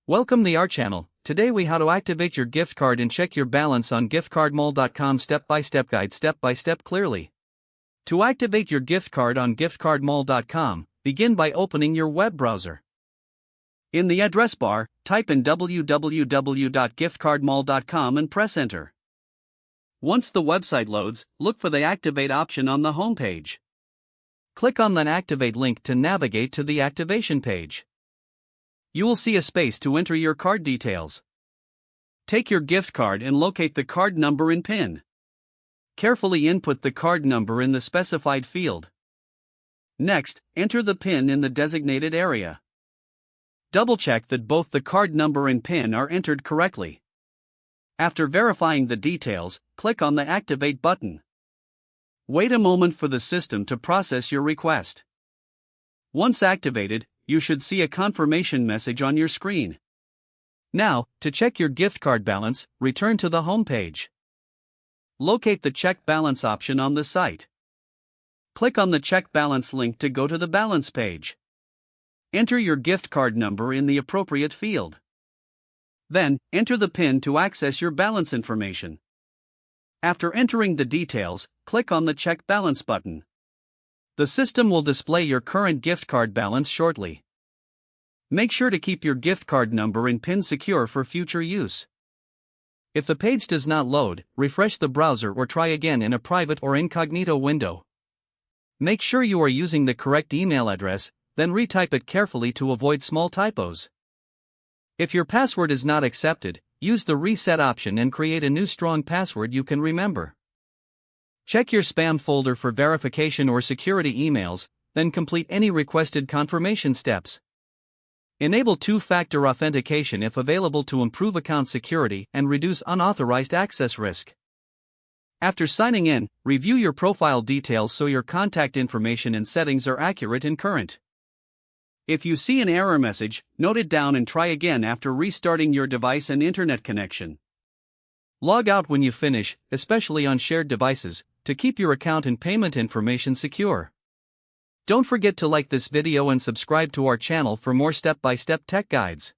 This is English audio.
Welcome to our channel. Today we how to activate your gift card and check your balance on giftcardmall.com. Step-by-step guide, step-by-step clearly. To activate your gift card on giftcardmall.com, begin by opening your web browser. In the address bar, type in www.giftcardmall.com and press enter. Once the website loads, look for the activate option on the home page. Click on that activate link to navigate to the activation page. You will see a space to enter your card details. Take your gift card and locate the card number and PIN. Carefully input the card number in the specified field. Next, enter the PIN in the designated area. Double-check that both the card number and PIN are entered correctly. After verifying the details, click on the Activate button. Wait a moment for the system to process your request. Once activated, you should see a confirmation message on your screen. Now, to check your gift card balance, return to the home page. Locate the Check Balance option on the site. Click on the Check Balance link to go to the balance page. Enter your gift card number in the appropriate field. Then, enter the PIN to access your balance information. After entering the details, click on the Check Balance button. The system will display your current gift card balance shortly. Make sure to keep your gift card number and PIN secure for future use. If the page does not load, refresh the browser or try again in a private or incognito window. Make sure you are using the correct email address, then retype it carefully to avoid small typos. If your password is not accepted, use the reset option and create a new strong password you can remember. Check your spam folder for verification or security emails, then complete any requested confirmation steps. Enable two-factor authentication if available to improve account security and reduce unauthorized access risk. After signing in, review your profile details so your contact information and settings are accurate and current. If you see an error message, note it down and try again after restarting your device and internet connection. Log out when you finish, especially on shared devices, to keep your account and payment information secure. Don't forget to like this video and subscribe to our channel for more step-by-step tech guides.